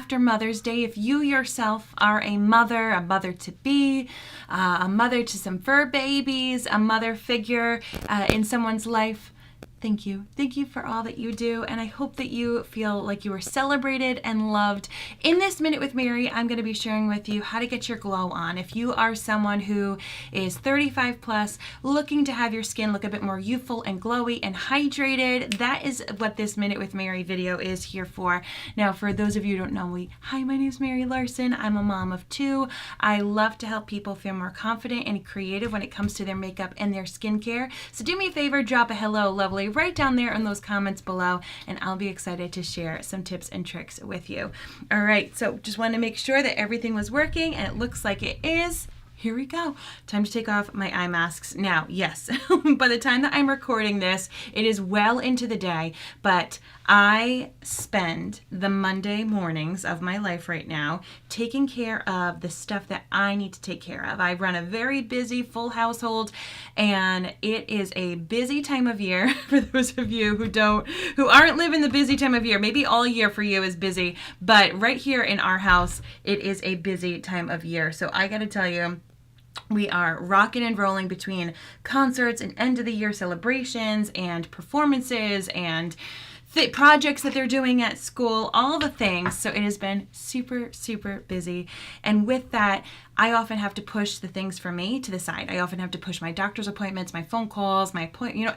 after Mother's Day. If you yourself are a mother to be, a mother to some fur babies, a mother figure in someone's life, thank you. Thank you for all that you do, and I hope that you feel like you are celebrated and loved. In this Minute with Mary, I'm going to be sharing with you how to get your glow on. If you are someone who is 35 plus, looking to have your skin look a bit more youthful and glowy and hydrated, that is what this Minute with Mary video is here for. Now, for those of you who don't know me, hi, my name is Mary Larson. I'm a mom of 2. I love to help people feel more confident and creative when it comes to their makeup and their skincare. So do me a favor, drop a hello, lovely, right down there in those comments below, and I'll be excited to share some tips and tricks with you. All right, so just wanted to make sure that everything was working, and it looks like it is. Here we go. Time to take off my eye masks. Now, yes, by the time that I'm recording this, it is well into the day, but I spend the Monday mornings of my life right now taking care of the stuff that I need to take care of. I run a very busy, full household, and it is a busy time of year for those of you who aren't living the busy time of year. Maybe all year for you is busy, but right here in our house, it is a busy time of year. So I got to tell you, we are rocking and rolling between concerts and end of the year celebrations and performances and projects that they're doing at school, all the things. So it has been super, super busy. And with that, I often have to push the things for me to the side. I often have to push my doctor's appointments, my phone calls,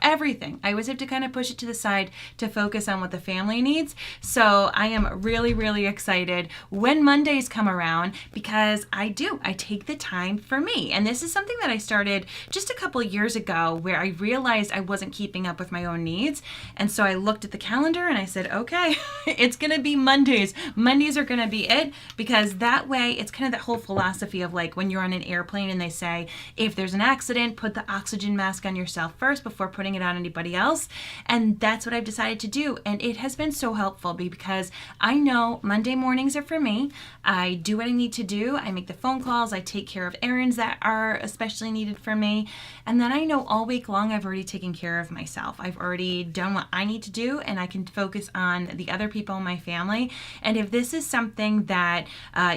everything. I always have to kind of push it to the side to focus on what the family needs. So I am really, really excited when Mondays come around because I take the time for me. And this is something that I started just a couple of years ago where I realized I wasn't keeping up with my own needs. And so I looked at the calendar and I said, okay, it's going to be Mondays. Mondays are going to be it, because that way it's kind of that whole philosophy of like when you're on an airplane and they say, if there's an accident, put the oxygen mask on yourself first before putting it on anybody else. And that's what I've decided to do. And it has been so helpful because I know Monday mornings are for me. I do what I need to do. I make the phone calls. I take care of errands that are especially needed for me. And then I know all week long I've already taken care of myself. I've already done what I need to do, and I can focus on the other people in my family. And if this is something that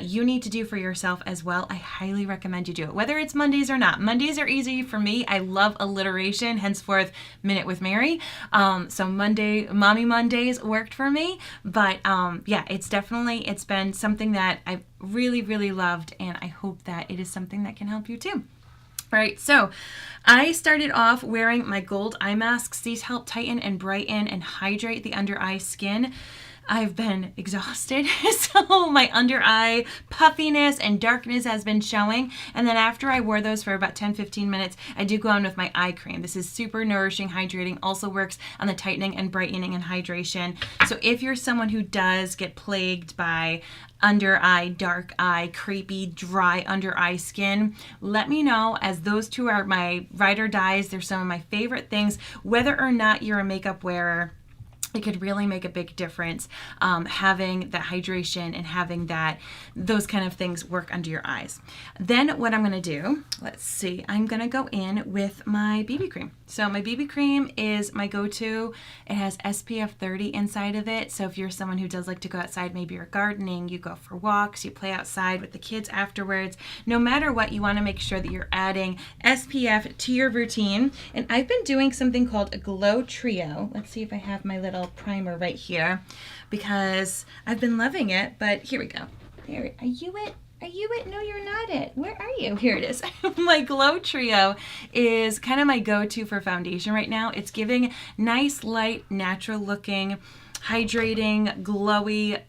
you need to do for yourself as well, I highly recommend you do it, whether it's Mondays or not. Mondays are easy for me. I love alliteration, henceforth Minute with Mary. So Mommy Mondays worked for me. But yeah, it's been something that I've really, really loved, and I hope that it is something that can help you too. All right, so I started off wearing my gold eye masks. These help tighten and brighten and hydrate the under eye skin. I've been exhausted, so my under eye puffiness and darkness has been showing. And then after I wore those for about 10-15 minutes, I do go on with my eye cream. This is super nourishing, hydrating, also works on the tightening and brightening and hydration. So if you're someone who does get plagued by under eye, dark eye, creepy, dry under eye skin, let me know, as those two are my ride or dies. They're some of my favorite things. Whether or not you're a makeup wearer, it could really make a big difference having that hydration and having those kind of things work under your eyes. Then what I'm going to do, let's see, I'm going to go in with my BB cream. So my BB cream is my go-to. It has SPF 30 inside of it. So if you're someone who does like to go outside, maybe you're gardening, you go for walks, you play outside with the kids afterwards, no matter what, you want to make sure that you're adding SPF to your routine. And I've been doing something called a Glow Trio. Let's see if I have my little primer right here, because I've been loving it. But here we go. Here, are you it? Are you it? No, you're not it. Where are you? Here it is. My Glow Trio is kind of my go-to for foundation right now. It's giving nice, light, natural looking, hydrating, glowy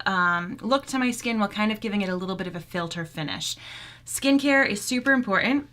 look to my skin while kind of giving it a little bit of a filter finish. Skincare is super important.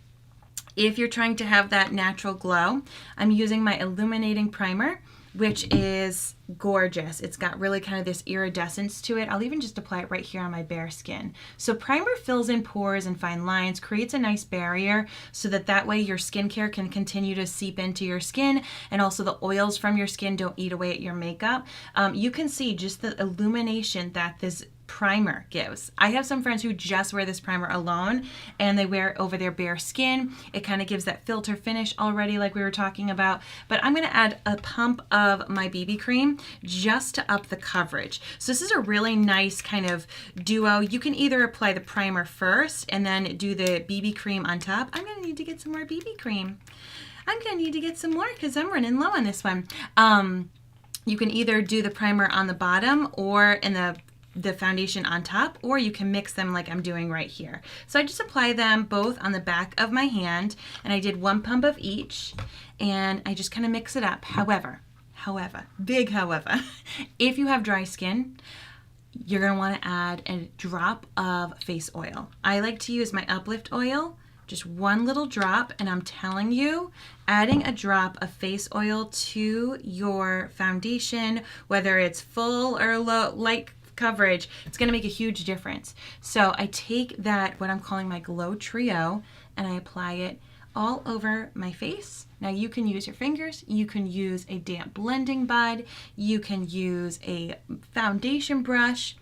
If you're trying to have that natural glow, I'm using my illuminating primer, which is gorgeous. It's got really kind of this iridescence to it. I'll even just apply it right here on my bare skin. So primer fills in pores and fine lines, creates a nice barrier so that way your skincare can continue to seep into your skin, and also the oils from your skin don't eat away at your makeup. You can see just the illumination that this primer gives. I have some friends who just wear this primer alone and they wear it over their bare skin. It kind of gives that filter finish already like we were talking about. But I'm going to add a pump of my BB cream just to up the coverage. So this is a really nice kind of duo. You can either apply the primer first and then do the BB cream on top. I'm going to need to get some more BB cream. I'm going to need to get some more because I'm running low on this one. You can either do the primer on the bottom or in the foundation on top, or you can mix them like I'm doing right here. So I just apply them both on the back of my hand, and I did 1 pump of each, and I just kind of mix it up. However, big however, if you have dry skin, you're going to want to add a drop of face oil. I like to use my Uplift oil, just 1 little drop, and I'm telling you, adding a drop of face oil to your foundation, whether it's full or low, light coverage, it's going to make a huge difference. So I take that, what I'm calling my Glow Trio, and I apply it all over my face. Now you can use your fingers, you can use a damp blending bud, you can use a foundation brush.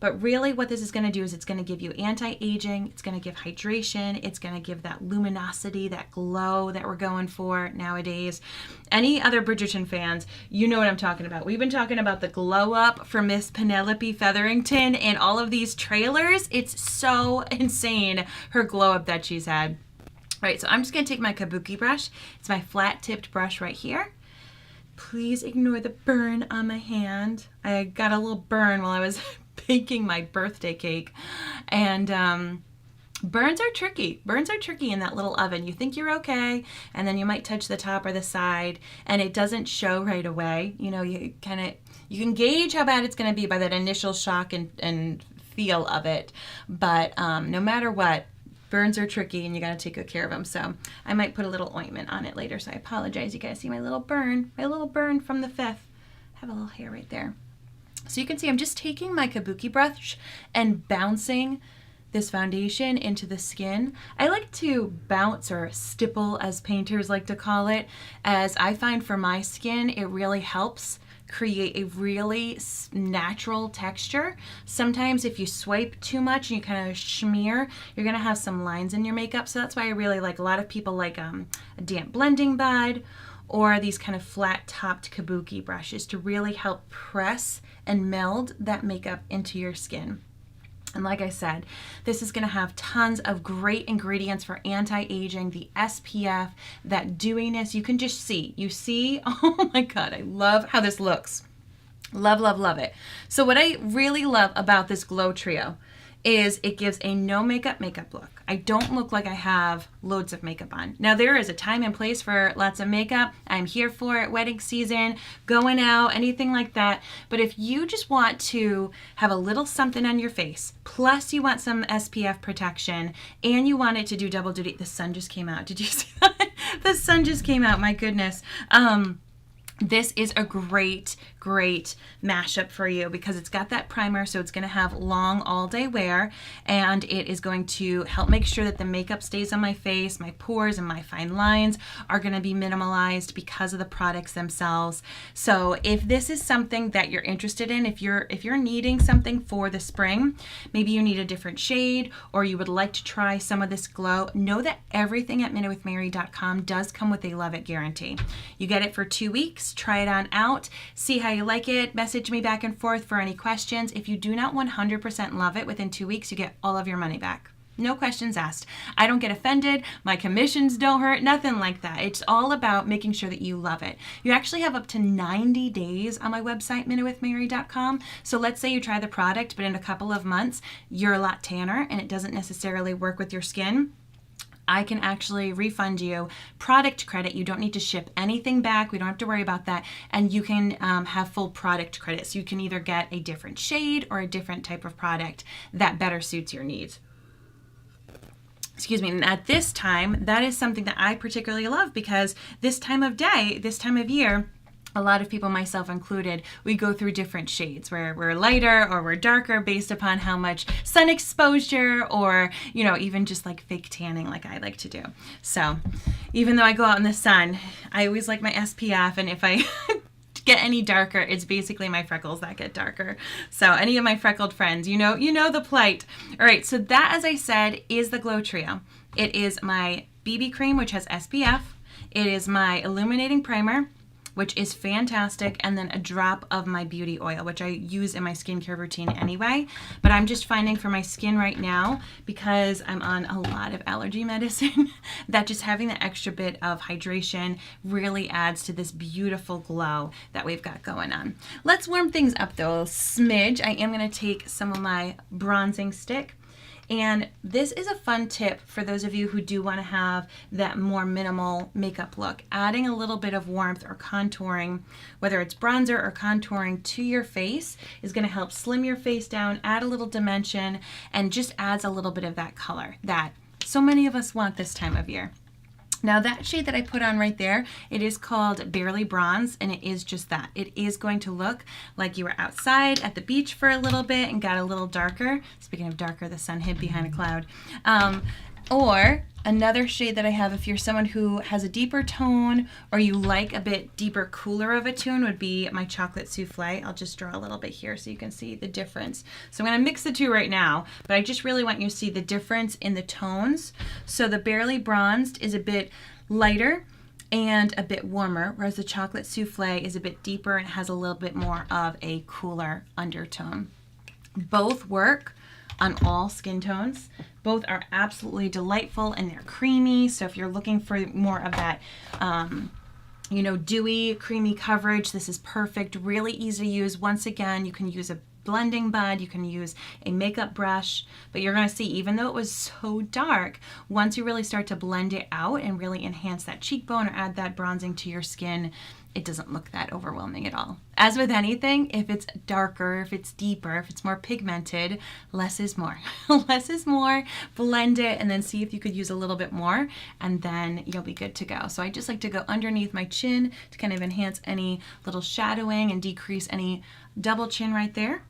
But really what this is going to do is it's going to give you anti-aging, it's going to give hydration, it's going to give that luminosity, that glow that we're going for nowadays. Any other Bridgerton fans, you know what I'm talking about. We've been talking about the glow up for Miss Penelope Featherington in all of these trailers. It's so insane, her glow up that she's had. All right, so I'm just going to take my kabuki brush. It's my flat tipped brush right here. Please ignore the burn on my hand. I got a little burn while I was baking my birthday cake, and burns are tricky. Burns are tricky in that little oven. You think you're okay, and then you might touch the top or the side, and it doesn't show right away. You know, you can gauge how bad it's going to be by that initial shock and feel of it. But no matter what, burns are tricky, and you got to take good care of them. So I might put a little ointment on it later. So I apologize. You guys see my little burn from the 5th. I have a little hair right there. So you can see I'm just taking my kabuki brush and bouncing this foundation into the skin. I like to bounce, or stipple as painters like to call it, as I find for my skin it really helps create a really natural texture. Sometimes if you swipe too much and you kind of smear, you're gonna have some lines in your makeup. So that's why I really like, a lot of people like a damp blending bud or these kind of flat topped kabuki brushes to really help press and meld that makeup into your skin. And like I said, this is going to have tons of great ingredients for anti-aging, the SPF, that dewiness. You can just see. You see? Oh my God, I love how this looks. Love, love, love it. So what I really love about this Glow Trio is it gives a no makeup look. I don't look like I have loads of makeup on. Now there is a time and place for lots of makeup. I'm here for it, wedding season, going out, anything like that. But if you just want to have a little something on your face, plus you want some SPF protection, and you want it to do double duty. The sun just came out. Did you see that? The sun just came out, my goodness. This is a great mashup for you because it's got that primer, so it's going to have long all-day wear, and it is going to help make sure that the makeup stays on my face. My pores and my fine lines are going to be minimalized because of the products themselves. So if this is something that you're interested in, if you're needing something for the spring, maybe you need a different shade or you would like to try some of this glow, know that everything at minutewithmary.com does come with a love it guarantee. You get it for 2 weeks. Try it on out, see how you like it, message me back and forth for any questions. If you do not 100% love it within 2 weeks, you get all of your money back. No questions asked. I don't get offended, my commissions don't hurt, nothing like that. It's all about making sure that you love it. You actually have up to 90 days on my website, minutewithmary.com. So let's say you try the product, but in a couple of months, you're a lot tanner and it doesn't necessarily work with your skin. I can actually refund you product credit. You don't need to ship anything back. We don't have to worry about that. And you can have full product credit. So you can either get a different shade or a different type of product that better suits your needs. Excuse me. And at this time, that is something that I particularly love because this time of day, this time of year, a lot of people, myself included, we go through different shades where we're lighter or we're darker based upon how much sun exposure or, you know, even just like fake tanning like I like to do. So even though I go out in the sun, I always like my SPF, and if I get any darker. It's basically my freckles that get darker. So any of my freckled friends, you know the plight. All right, so that, as I said, is the Glow Trio. It is my BB cream, which has SPF. It is my illuminating primer, which is fantastic, and then a drop of my beauty oil, which I use in my skincare routine anyway. But I'm just finding for my skin right now, because I'm on a lot of allergy medicine, that just having the extra bit of hydration really adds to this beautiful glow that we've got going on. Let's warm things up though, a smidge. I am going to take some of my bronzing stick. And this is a fun tip for those of you who do want to have that more minimal makeup look. Adding a little bit of warmth or contouring, whether it's bronzer or contouring to your face, is going to help slim your face down, add a little dimension, and just adds a little bit of that color that so many of us want this time of year. Now that shade that I put on right there, it is called Barely Bronze, and it is just that. It is going to look like you were outside at the beach for a little bit and got a little darker. Speaking of darker, the sun hid behind a cloud. Or another shade that I have, if you're someone who has a deeper tone or you like a bit deeper, cooler of a tone, would be my Chocolate Souffle. I'll just draw a little bit here so you can see the difference. So I'm going to mix the two right now, but I just really want you to see the difference in the tones. So the Barely Bronzed is a bit lighter and a bit warmer, whereas the Chocolate Souffle is a bit deeper and has a little bit more of a cooler undertone. Both work on all skin tones. Both are absolutely delightful and they're creamy. So if you're looking for more of that, dewy, creamy coverage, this is perfect. Really easy to use. Once again, you can use a blending bud, you can use a makeup brush, but you're going to see, even though it was so dark, once you really start to blend it out and really enhance that cheekbone or add that bronzing to your skin, it doesn't look that overwhelming at all. As with anything, if it's darker, if it's deeper, if it's more pigmented, less is more. Less is more. Blend it and then see if you could use a little bit more, and then you'll be good to go. So I just like to go underneath my chin to kind of enhance any little shadowing and decrease any double chin right there.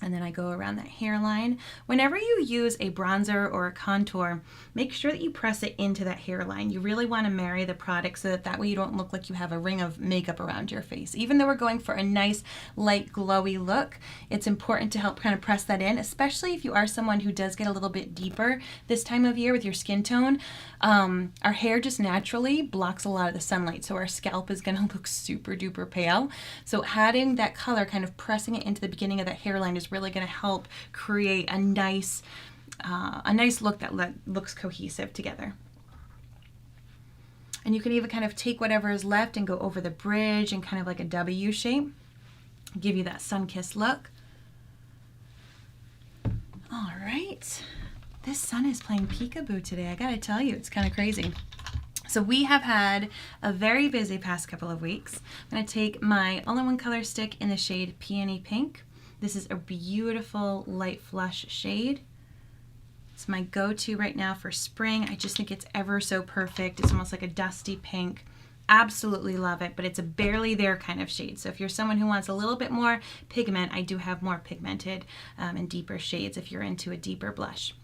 And then I go around that hairline. Whenever you use a bronzer or a contour, make sure that you press it into that hairline. You really want to marry the product so that way you don't look like you have a ring of makeup around your face. Even though we're going for a nice, light, glowy look, it's important to help kind of press that in, especially if you are someone who does get a little bit deeper this time of year with your skin tone. Our hair just naturally blocks a lot of the sunlight, so our scalp is going to look super duper pale. So adding that color, kind of pressing it into the beginning of that hairline, is really going to help create a nice look that looks cohesive together. And you can even kind of take whatever is left and go over the bridge and kind of like a W shape, give you that sun-kissed look. All right, this sun is playing peekaboo today. I gotta tell you, it's kind of crazy. So we have had a very busy past couple of weeks. I'm gonna take my all-in-one color stick in the shade Peony Pink. This is a beautiful light flush shade. It's my go-to right now for spring. I just think it's ever so perfect. It's almost like a dusty pink. Absolutely love it, but it's a barely there kind of shade. So if you're someone who wants a little bit more pigment, I do have more pigmented and deeper shades if you're into a deeper blush.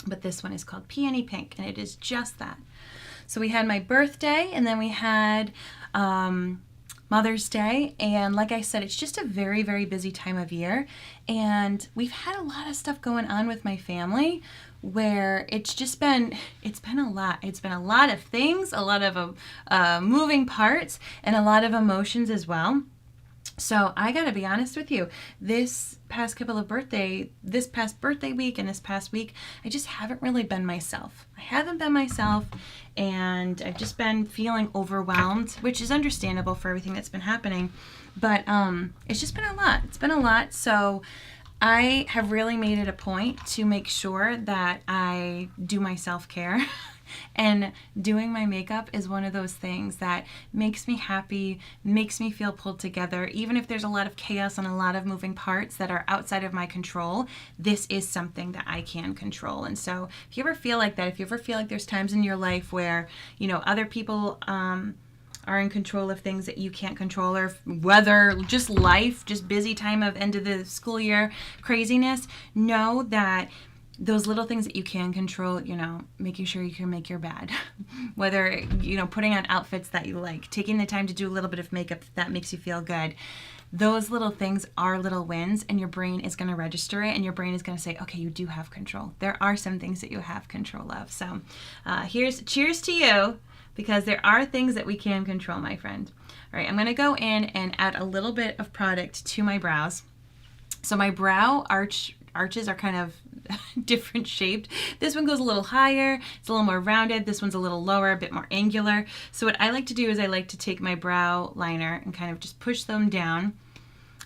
But this one is called Peony Pink, and it is just that. So we had my birthday, and then we had Mother's Day, and like I said, it's just a very, very busy time of year, and we've had a lot of stuff going on with my family where it's been a lot. It's been a lot of things, a lot of moving parts, and a lot of emotions as well. So I gotta be honest with you, this past birthday week and this past week, I just haven't really been myself. And I've just been feeling overwhelmed, which is understandable for everything that's been happening. But it's just been a lot. It's been a lot. So I have really made it a point to make sure that I do my self-care. And doing my makeup is one of those things that makes me happy, makes me feel pulled together. Even if there's a lot of chaos and a lot of moving parts that are outside of my control, this is something that I can control. And so if you ever feel like that, if you ever feel like there's times in your life where, other people are in control of things that you can't control, or weather, just life, just busy time of end of the school year craziness, know that those little things that you can control, you know, making sure you can make your bed, whether, you know, putting on outfits that you like, taking the time to do a little bit of makeup that makes you feel good. Those little things are little wins, and your brain is going to register it, and your brain is going to say, okay, you do have control. There are some things that you have control of. So here's cheers to you, because there are things that we can control, my friend. All right, I'm going to go in and add a little bit of product to my brows. So my brow arches are kind of different shaped. This one goes a little higher, it's a little more rounded. This one's a little lower, a bit more angular. So what I like to do is I like to take my brow liner and kind of just push them down,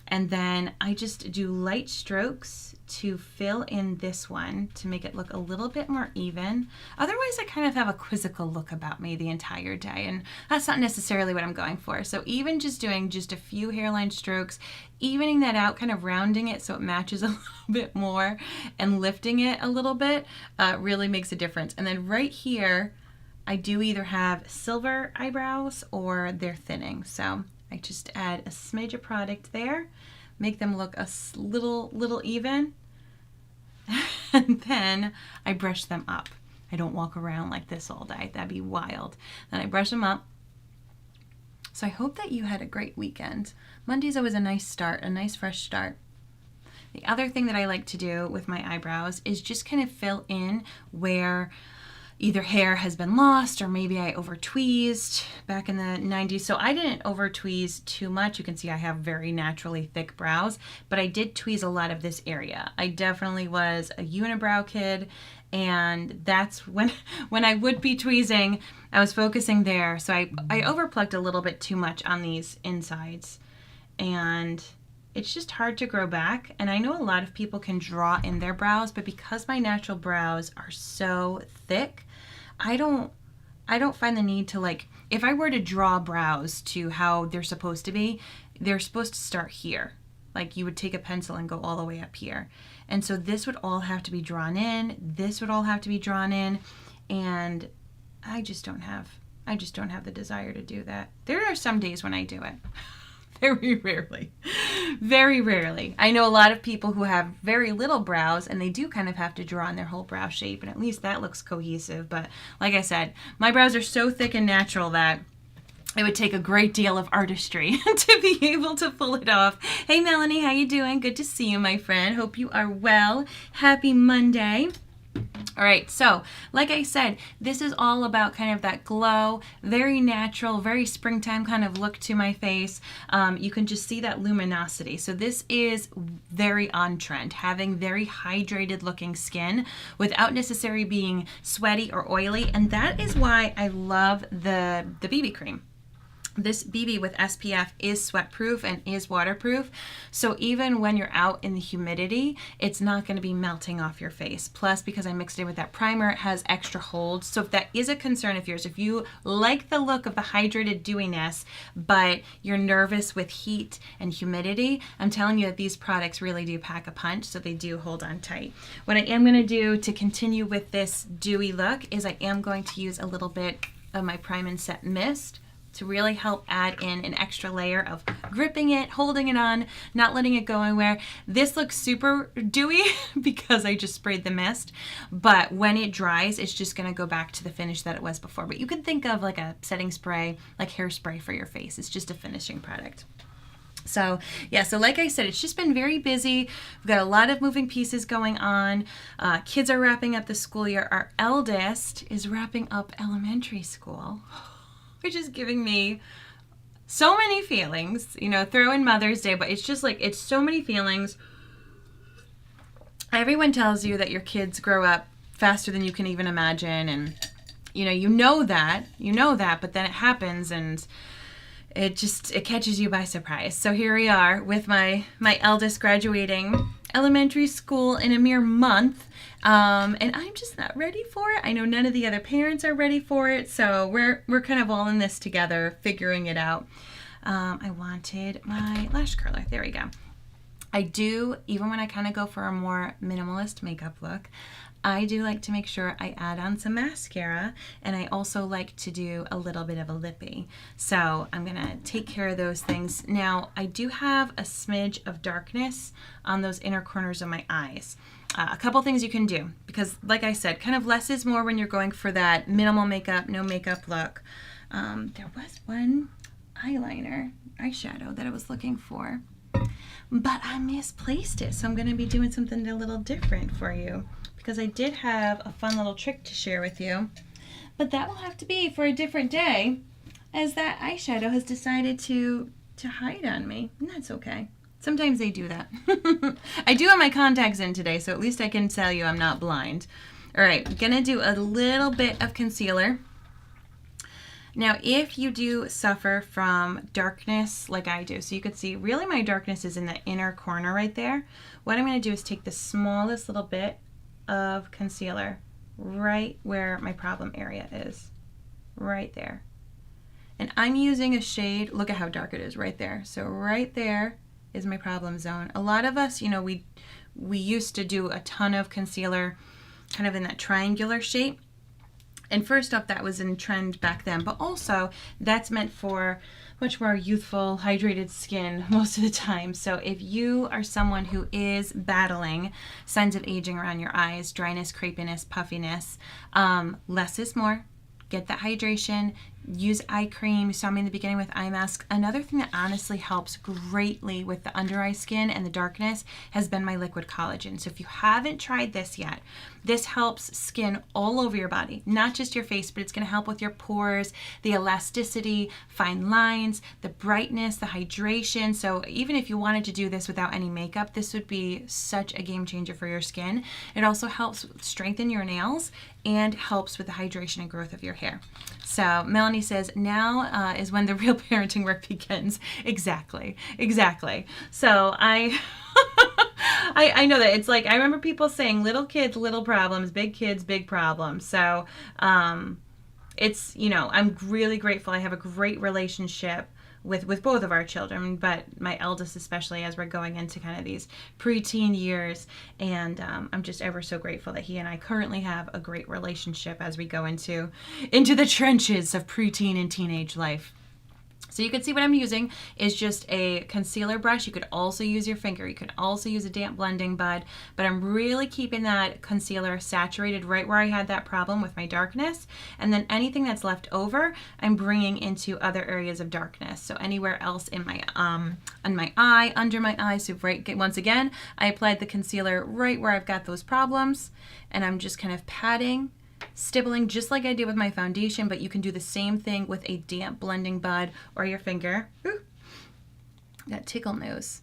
and then I just do light strokes to fill in this one to make it look a little bit more even. Otherwise, I kind of have a quizzical look about me the entire day, and that's not necessarily what I'm going for. So even just doing just a few hairline strokes, evening that out, kind of rounding it so it matches a little bit more, and lifting it a little bit really makes a difference. And then right here, I do either have silver eyebrows or they're thinning. So I just add a smidge of product there, make them look a little even, and then I brush them up. I don't walk around like this all day. That'd be wild. Then I brush them up. So I hope that you had a great weekend. Monday's always a nice start, a nice fresh start. The other thing that I like to do with my eyebrows is just kind of fill in where either hair has been lost, or maybe I over tweezed back in the 90s. So I didn't over tweeze too much. You can see I have very naturally thick brows, but I did tweeze a lot of this area. I definitely was a unibrow kid, and that's when I would be tweezing, I was focusing there. So I overplucked a little bit too much on these insides, and it's just hard to grow back. And I know a lot of people can draw in their brows, but because my natural brows are so thick, I don't find the need to, like, if I were to draw brows to how they're supposed to be, they're supposed to start here. Like, you would take a pencil and go all the way up here. And so this would all have to be drawn in. This would all have to be drawn in. And I just don't have the desire to do that. There are some days when I do it. Very rarely. Very rarely. I know a lot of people who have very little brows, and they do kind of have to draw in their whole brow shape, and at least that looks cohesive. But like I said, my brows are so thick and natural that it would take a great deal of artistry to be able to pull it off. Hey Melanie, how you doing? Good to see you, my friend. Hope you are well. Happy Monday. All right, so like I said, this is all about kind of that glow, very natural, very springtime kind of look to my face. You can just see that luminosity. So this is very on trend, having very hydrated looking skin without necessarily being sweaty or oily. And that is why I love the BB cream. This BB with SPF is sweat proof and is waterproof. So even when you're out in the humidity, it's not going to be melting off your face. Plus, because I mixed it with that primer, it has extra hold. So if that is a concern of yours, if you like the look of the hydrated dewiness, but you're nervous with heat and humidity, I'm telling you that these products really do pack a punch. So they do hold on tight. What I am going to do to continue with this dewy look is I am going to use a little bit of my Prime and Set Mist to really help add in an extra layer of gripping it, holding it on, not letting it go anywhere. This looks super dewy because I just sprayed the mist, but when it dries, it's just gonna go back to the finish that it was before. But you can think of like a setting spray, like hairspray for your face. It's just a finishing product. So yeah, so like I said, it's just been very busy. We've got a lot of moving pieces going on. Kids are wrapping up the school year. Our eldest is wrapping up elementary school, which is giving me so many feelings, you know, throw in Mother's Day, but it's just like, it's so many feelings. Everyone tells you that your kids grow up faster than you can even imagine. And, you know that, but then it happens and it catches you by surprise. So here we are with my eldest graduating elementary school in a mere month. And I'm just not ready for it. I know none of the other parents are ready for it. So we're kind of all in this together, figuring it out. I wanted my lash curler. There we go. I do, even when I kind of go for a more minimalist makeup look, I do like to make sure I add on some mascara, and I also like to do a little bit of a lippy. So I'm gonna take care of those things. Now, I do have a smidge of darkness on those inner corners of my eyes. A couple things you can do, because like I said, kind of less is more when you're going for that minimal makeup, no makeup look. There was one eyeshadow that I was looking for, but I misplaced it. So I'm going to be doing something a little different for you, because I did have a fun little trick to share with you. But that will have to be for a different day, as that eyeshadow has decided to hide on me. And that's okay. Sometimes they do that. I do have my contacts in today, so at least I can tell you I'm not blind. All right, I'm gonna do a little bit of concealer. Now, if you do suffer from darkness like I do, so you could see really my darkness is in the inner corner right there. What I'm gonna do is take the smallest little bit of concealer right where my problem area is, right there. And I'm using a shade, look at how dark it is right there. So right there is my problem zone. A lot of us, you know, we used to do a ton of concealer kind of in that triangular shape. And first off, that was in trend back then, but also that's meant for much more youthful, hydrated skin most of the time. So if you are someone who is battling signs of aging around your eyes, dryness, crepiness, puffiness, less is more. Get that hydration, use eye cream. You saw me in the beginning with eye mask. Another thing that honestly helps greatly with the under eye skin and the darkness has been my liquid collagen. So if you haven't tried this yet, this helps skin all over your body, not just your face, but it's going to help with your pores, the elasticity, fine lines, the brightness, the hydration. So even if you wanted to do this without any makeup, this would be such a game changer for your skin. It also helps strengthen your nails and helps with the hydration and growth of your hair. So Melanie says, now is when the real parenting work begins. Exactly. So I know that it's like, I remember people saying little kids, little problems, big kids, big problems. So it's, you know, I'm really grateful. I have a great relationship with both of our children, but my eldest especially, as we're going into kind of these preteen years. And I'm just ever so grateful that he and I currently have a great relationship as we go into the trenches of preteen and teenage life. So you can see what I'm using is just a concealer brush. You could also use your finger. You could also use a damp blending bud, but I'm really keeping that concealer saturated right where I had that problem with my darkness. And then anything that's left over, I'm bringing into other areas of darkness. So anywhere else in my on my eye, under my eye. So right, once again, I applied the concealer right where I've got those problems, and I'm just kind of patting, stippling just like I did with my foundation, but you can do the same thing with a damp blending bud or your finger. Ooh, got a tickle nose.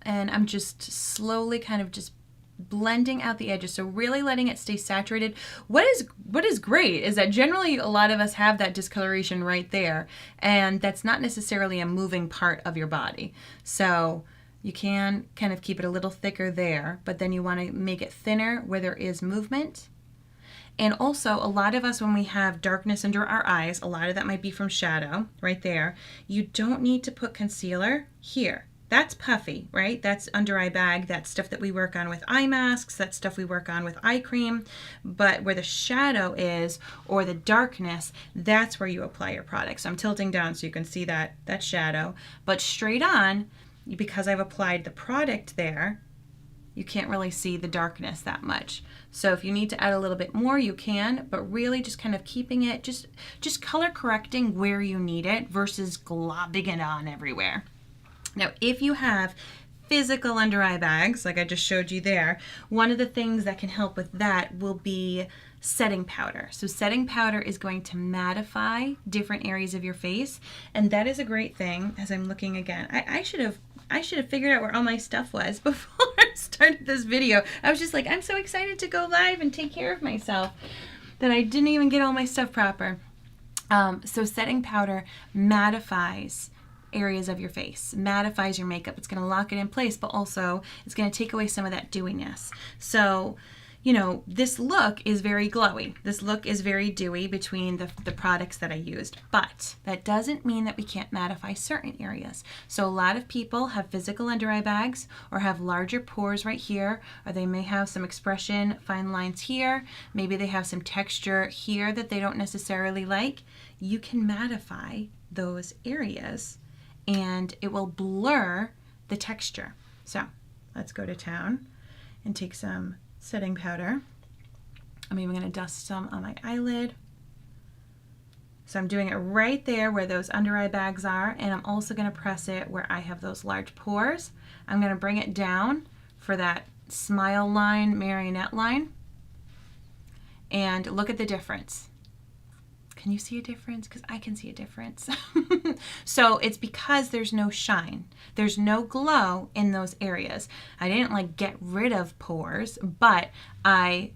And I'm just slowly kind of just blending out the edges, so really letting it stay saturated. What is great is that generally a lot of us have that discoloration right there, and that's not necessarily a moving part of your body. So you can kind of keep it a little thicker there, but then you want to make it thinner where there is movement. And also, a lot of us, when we have darkness under our eyes, a lot of that might be from shadow right there. You don't need to put concealer here. That's puffy, right? That's under eye bag. That's stuff that we work on with eye masks. That's stuff we work on with eye cream. But where the shadow is, or the darkness, that's where you apply your product. So I'm tilting down so you can see that shadow. But straight on, because I've applied the product there, you can't really see the darkness that much. So if you need to add a little bit more, you can, but really just kind of keeping it, just color correcting where you need it versus globbing it on everywhere. Now, if you have physical under eye bags, like I just showed you there, one of the things that can help with that will be setting powder. So setting powder is going to mattify different areas of your face, and that is a great thing. As I'm looking again, I should have figured out where all my stuff was before I started this video. I was just like, I'm so excited to go live and take care of myself that I didn't even get all my stuff proper. So setting powder mattifies areas of your face, mattifies your makeup. It's going to lock it in place, but also it's going to take away some of that dewiness. So, you know, this look is very glowy. This look is very dewy between the products that I used, but that doesn't mean that we can't mattify certain areas. So a lot of people have physical under eye bags or have larger pores right here, or they may have some expression, fine lines here. Maybe they have some texture here that they don't necessarily like. You can mattify those areas and it will blur the texture. So let's go to town and take some setting powder. I'm even going to dust some on my eyelid. So I'm doing it right there where those under eye bags are, and I'm also going to press it where I have those large pores. I'm going to bring it down for that smile line, marionette line, and look at the difference. Can you see a difference? Because I can see a difference. So it's because there's no shine. There's no glow in those areas. I didn't like get rid of pores, but I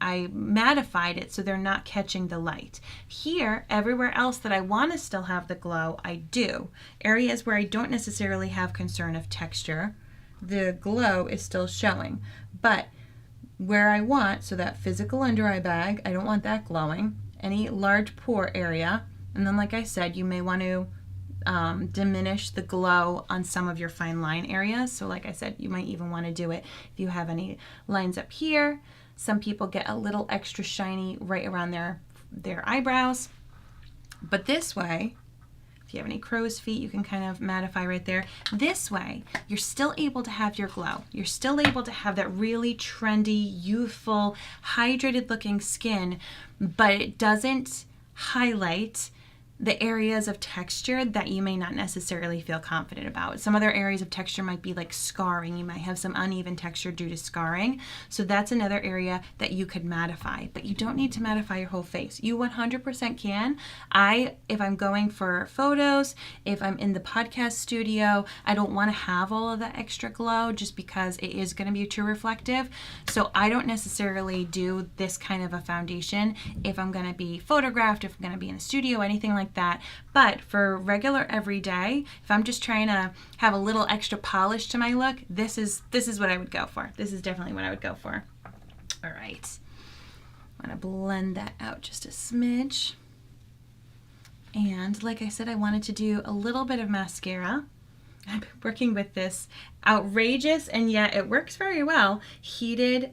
mattified it so they're not catching the light. Here, everywhere else that I want to still have the glow, I do. Areas where I don't necessarily have concern of texture, the glow is still showing. But where I want, so that physical under eye bag, I don't want that glowing. Any large pore area, and then like I said, you may want to diminish the glow on some of your fine line areas. So like I said, you might even want to do it if you have any lines up here. Some people get a little extra shiny right around their eyebrows. But this way, if you have any crow's feet, you can kind of mattify right there. This way, you're still able to have your glow. You're still able to have that really trendy, youthful, hydrated looking skin, but it doesn't highlight the areas of texture that you may not necessarily feel confident about. Some other areas of texture might be like scarring. You might have some uneven texture due to scarring. So that's another area that you could mattify, but you don't need to mattify your whole face. You 100% can. If I'm going for photos, if I'm in the podcast studio, I don't want to have all of that extra glow just because it is going to be too reflective. So I don't necessarily do this kind of a foundation if I'm going to be photographed, if I'm going to be in a studio, anything like that. But for regular everyday, if I'm just trying to have a little extra polish to my look, this is what I would go for. This is definitely what I would go for. All right. I'm going to blend that out just a smidge. And like I said, I wanted to do a little bit of mascara. I'm working with this outrageous, and yet it works very well, heated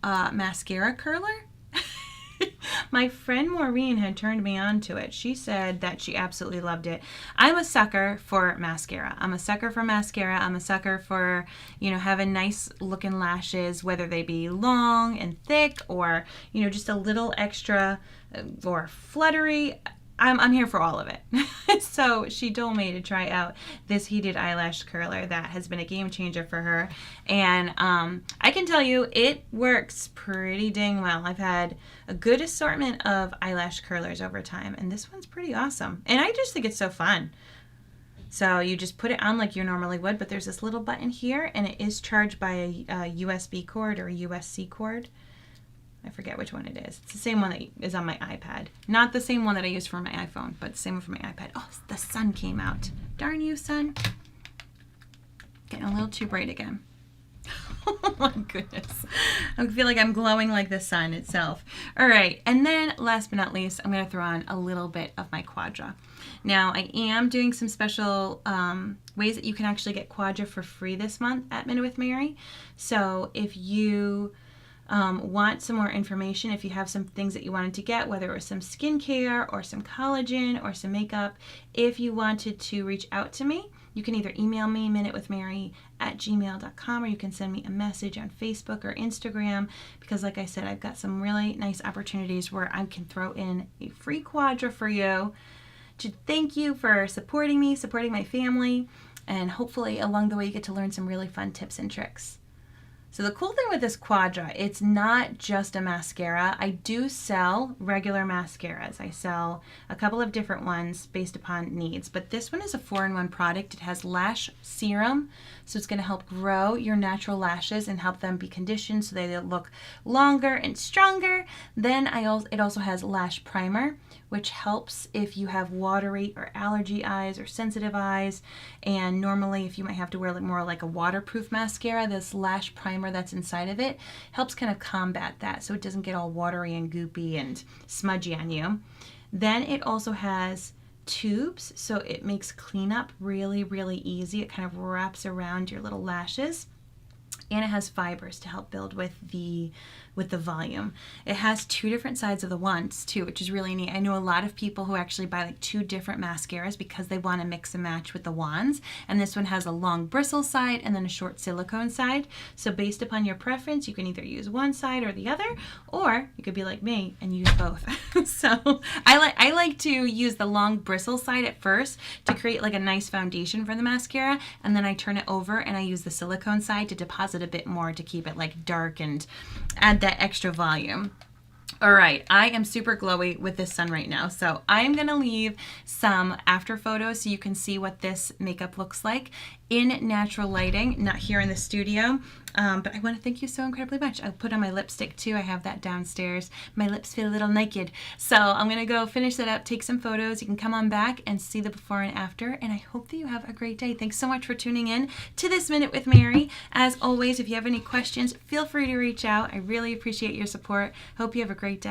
mascara curler. My friend Maureen had turned me on to it. She said that she absolutely loved it. I'm a sucker for mascara. I'm a sucker for, having nice looking lashes, whether they be long and thick or, just a little extra or fluttery. I'm here for all of it. So she told me to try out this heated eyelash curler that has been a game changer for her. And I can tell you it works pretty dang well. I've had a good assortment of eyelash curlers over time, and this one's pretty awesome. And I just think it's so fun. So you just put it on like you normally would, but there's this little button here, and it is charged by a USB cord or a USB-C cord. I forget which one it is. It's the same one that is on my iPad. Not the same one that I use for my iPhone, but the same one for my iPad. Oh, the sun came out. Darn you, sun. Getting a little too bright again. Oh my goodness. I feel like I'm glowing like the sun itself. All right, and then last but not least, I'm going to throw on a little bit of my Quadra. Now, I am doing some special ways that you can actually get Quadra for free this month at Minute with Mary. So if you want some more information, if you have some things that you wanted to get, whether it was some skincare or some collagen or some makeup, if you wanted to reach out to me, you can either email me minutewithmary@gmail.com, or you can send me a message on Facebook or Instagram, because like I said, I've got some really nice opportunities where I can throw in a free Quadra for you to thank you for supporting me, supporting my family, and hopefully along the way you get to learn some really fun tips and tricks. So the cool thing with this Quadra, it's not just a mascara. I do sell regular mascaras. I sell a couple of different ones based upon needs, but this one is a 4-in-1 product. It has lash serum, so it's going to help grow your natural lashes and help them be conditioned so they look longer and stronger. Then it also has lash primer, which helps if you have watery or allergy eyes or sensitive eyes. And normally if you might have to wear more like a waterproof mascara, this lash primer that's inside of it helps kind of combat that so it doesn't get all watery and goopy and smudgy on you. Then it also has tubes, so it makes cleanup really, really easy. It kind of wraps around your little lashes. and it has fibers to help build with the volume. It has 2 different sides of the wands too, which is really neat. I know a lot of people who actually buy like 2 different mascaras because they want to mix and match with the wands, and this one has a long bristle side and then a short silicone side. So based upon your preference, you can either use one side or the other, or you could be like me and use both. So I like to use the long bristle side at first to create like a nice foundation for the mascara, and then I turn it over and I use the silicone side to deposit a bit more to keep it like dark and add that extra volume. All right, I am super glowy with this sun right now, so I'm gonna leave some after photos so you can see what this makeup looks like in natural lighting, not here in the studio. But I want to thank you so incredibly much. I'll put on my lipstick too. I have that downstairs. My lips feel a little naked. So I'm gonna go finish that up, take some photos. You can come on back and see the before and after, and I hope that you have a great day. Thanks so much for tuning in to This Minute with Mary. As always, if you have any questions, feel free to reach out. I really appreciate your support. Hope you have a great day.